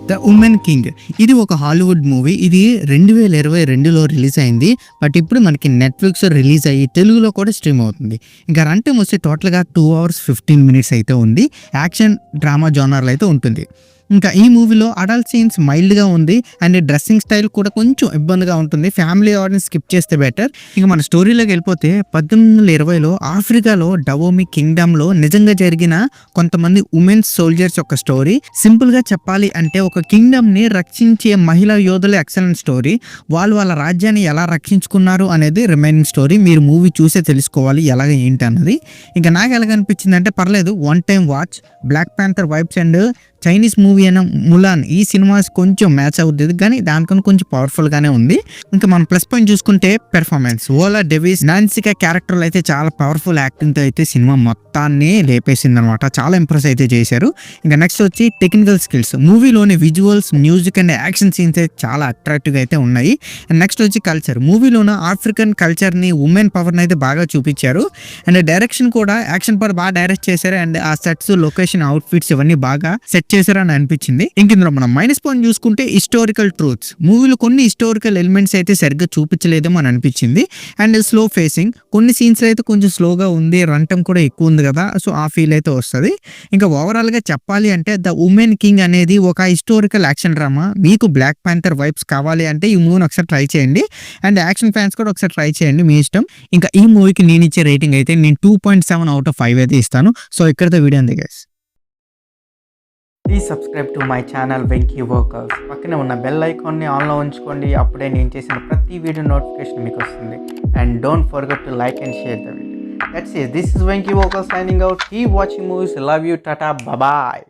The women king. ఇది ఒక Hollywood movie. ఇది 2022లో రిలీజ్ అయింది. బట్ ఇప్పుడు మనకి నెట్ఫ్లిక్స్ రిలీజ్ అయ్యి తెలుగులో కూడా స్ట్రీమ్ అవుతుంది. ఇంకా రన్ టైం వస్తే టోటల్గా 2 hours 15 minutes అయితే ఉంది. యాక్షన్ డ్రామా జోనర్లో అయితే ఉంటుంది. ఇంకా ఈ మూవీలో అడల్ట్ సీన్స్ మైల్డ్గా ఉంది అండ్ డ్రెస్సింగ్ స్టైల్ కూడా కొంచెం ఇబ్బందిగా ఉంటుంది. ఫ్యామిలీ ఆడియన్స్ స్కిప్ చేస్తే బెటర్. ఇంకా మన స్టోరీలోకి వెళ్ళిపోతే 1820లో ఆఫ్రికాలో డవోమి కింగ్డమ్లో నిజంగా జరిగిన కొంతమంది ఉమెన్స్ సోల్జర్స్ యొక్క స్టోరీ. సింపుల్గా చెప్పాలి అంటే ఒక కింగ్డమ్ని రక్షించే మహిళా యోధుల ఎక్సలెంట్ స్టోరీ. వాళ్ళు వాళ్ళ రాజ్యాన్ని ఎలా రక్షించుకున్నారు అనేది రిమైనింగ్ స్టోరీ. మీరు మూవీ చూసే తెలుసుకోవాలి ఎలాగ ఏంటి అన్నది. ఇంకా నాకు ఎలాగనిపించింది అంటే పర్లేదు, one time watch. Black panther vibes and Chinese movie అయిన ములాన్ ఈ సినిమాస్ కొంచెం మ్యాచ్ అవుతుంది, కానీ దానికన్నా కొంచెం పవర్ఫుల్గానే ఉంది. ఇంకా మనం ప్లస్ పాయింట్ చూసుకుంటే పెర్ఫార్మెన్స్. ఓలా డెవిస్ నాన్సికా క్యారెక్టర్లు అయితే చాలా పవర్ఫుల్ యాక్టింగ్తో అయితే సినిమా మొత్తాన్ని లేపేసింది అనమాట. చాలా ఇంప్రెస్ అయితే చేశారు. ఇంకా నెక్స్ట్ వచ్చి టెక్నికల్ స్కిల్స్. మూవీలోని visuals, music and action scenes అయితే చాలా అట్రాక్టివ్గా అయితే ఉన్నాయి. అండ్ నెక్స్ట్ వచ్చి కల్చర్. మూవీలోన ఆఫ్రికన్ కల్చర్ని, ఉమెన్ పవర్ని అయితే బాగా చూపించారు. అండ్ డైరెక్షన్ కూడా యాక్షన్ పవర్ బాగా డైరెక్ట్ చేశారు. అండ్ ఆ సెట్స్, లొకేషన్, అవుట్ఫిట్స్ ఇవన్నీ బాగా సెట్ చేశారని అనిపించింది. ఇంక ఇందులో మనం మైనస్ పాయింట్ చూసుకుంటే హిస్టారికల్ ట్రూత్స్. మూవీలో కొన్ని హిస్టారికల్ ఎలిమెంట్స్ అయితే సరిగ్గా చూపించలేదేమో అని అనిపించింది. And slow pacing. కొన్ని సీన్స్ అయితే కొంచెం స్లోగా ఉంది. రన్ టైం కూడా ఎక్కువ ఉంది కదా, సో ఆ ఫీల్ అయితే వస్తుంది. ఇంకా ఓవరాల్ గా చెప్పాలి అంటే ద ఉమెన్ కింగ్ అనేది ఒక హిస్టారికల్ యాక్షన్ డ్రామా. మీకు బ్లాక్ ప్యాంథర్ వైబ్స్ కావాలి అంటే ఈ మూవీని ఒకసారి ట్రై చేయండి. అండ్ యాక్షన్ ఫ్యాన్స్ కూడా ఒకసారి ట్రై చేయండి, మీ ఇష్టం. ఇంకా ఈ మూవీకి నేను ఇచ్చే రేటింగ్ అయితే నేను 2.7 out of 5 అయితే ఇస్తాను. సో ఇక్కడతో వీడియో అంతే guys. Please subscribe to my channel Venky workers. పక్కనే ఉన్న బెల్ ఐకాన్ని ఆన్లో ఉంచుకోండి. అప్పుడే నేను చేసిన ప్రతి వీడియో నోటిఫికేషన్ మీకు వస్తుంది. And don't forget to like and share the video. That's it. This is Venky Workers signing out. Keep watching movies. Love you. Tata. Bye bye.